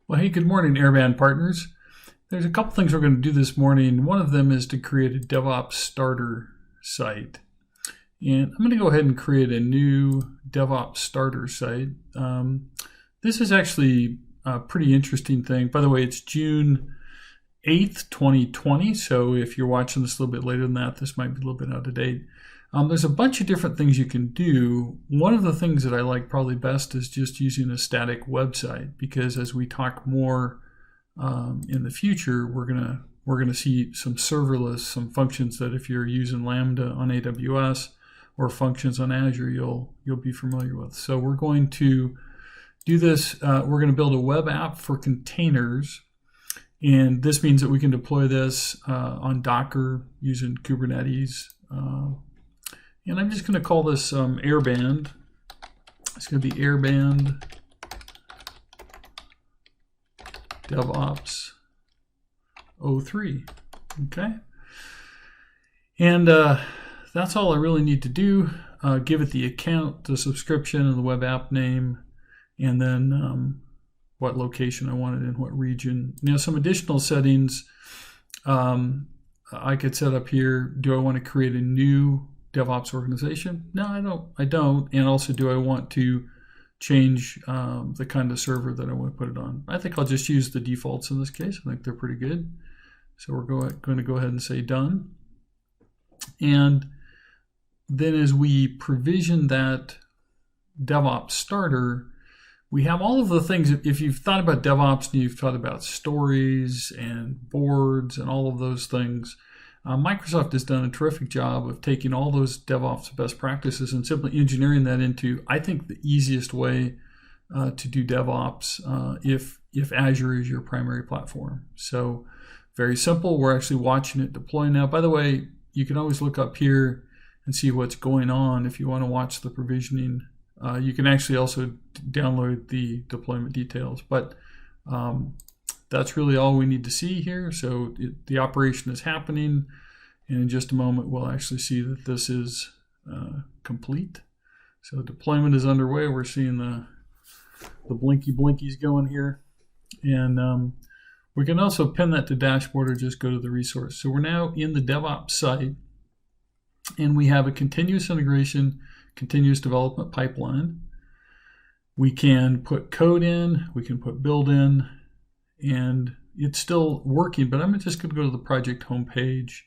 Well, hey, good morning, airband partners. There's a couple things we're going to do this morning. One of them is to create a DevOps starter site. And I'm going to go ahead and create a new DevOps starter site. This is actually a pretty interesting thing. By the way, it's June 8th, 2020. So if you're watching this a little bit later than that, this might be a little bit out of date. There's a bunch of different things you can do. One of the things that I like probably best is just using a static website, because as we talk more in the future, we're gonna see some serverless, some functions that if you're using Lambda on AWS or functions on Azure, you'll be familiar with. So we're going to do this. We're going to build a web app for containers, and this means that we can deploy this on Docker using Kubernetes. And I'm just going to call this airband. It's going to be airband DevOps 03. Okay. And that's all I really need to do. Give it the account, the subscription, and the web app name, and then what location I want it in, what region. Now, some additional settings I could set up here. Do I want to create a new DevOps organization? No, I don't. And also, do I want to change the kind of server that I want to put it on? I think I'll just use the defaults in this case. I think they're pretty good. So we're going to go ahead and say done. And then as we provision that DevOps starter, we have all of the things. If you've thought about DevOps and you've thought about stories and boards and all of those things, Microsoft has done a terrific job of taking all those DevOps best practices and simply engineering that into, I think, the easiest way to do DevOps if Azure is your primary platform. So very simple. We're actually watching it deploy now. By the way, you can always look up here and see what's going on if you want to watch the provisioning. You can actually also download the deployment details, but that's really all we need to see here. So the operation is happening, and in just a moment we'll actually see that this is complete. So deployment is underway. We're seeing the blinkies going here, and we can also pin that to dashboard or just go to the resource. So we're now in the DevOps site, and we have a continuous integration, continuous development pipeline. We can put code in, we can put build in, and it's still working, but I'm just going to go to the project homepage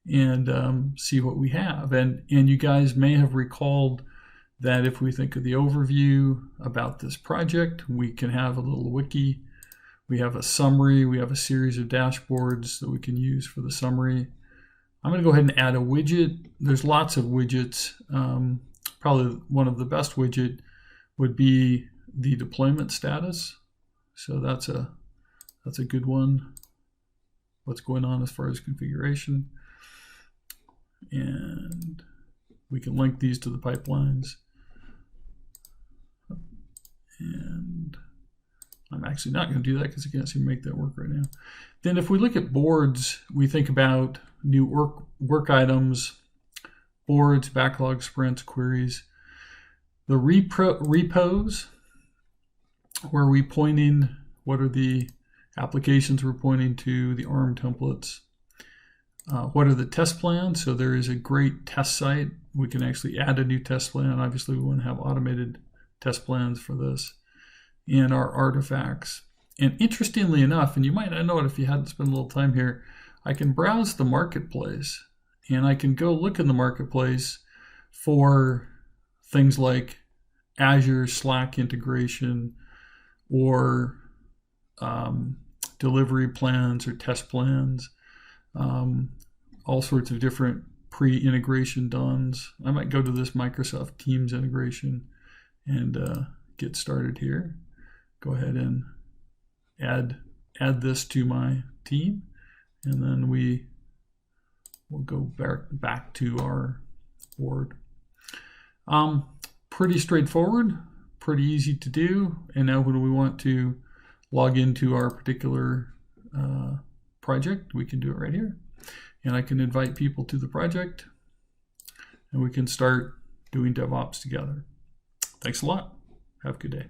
and see what we have. And you guys may have recalled that if we think of the overview about this project, we can have a little wiki. We have a summary. We have a series of dashboards that we can use for the summary. I'm going to go ahead and add a widget. There's lots of widgets. Probably one of the best widget would be the deployment status. So that's a good one. What's going on as far as configuration. And we can link these to the pipelines. And I'm actually not going to do that because I can't seem to make that work right now. Then if we look at boards, we think about new work items, boards, backlog, sprints, queries. The repos, where are we pointing? What are the applications we're pointing to? The ARM templates. What are the test plans? So there is a great test site. We can actually add a new test plan. Obviously, we want to have automated test plans for this. And our artifacts. And interestingly enough, and you might not know it if you hadn't spent a little time here, I can browse the marketplace, and I can go look in the marketplace for things like Azure Slack integration or delivery plans or test plans, all sorts of different pre-integration dones. I might go to this Microsoft Teams integration and get started here. Go ahead and add this to my team, and then we'll go back to our board. Pretty straightforward, pretty easy to do. And now when we want to log into our particular project, we can do it right here. And I can invite people to the project, and we can start doing DevOps together. Thanks a lot. Have a good day.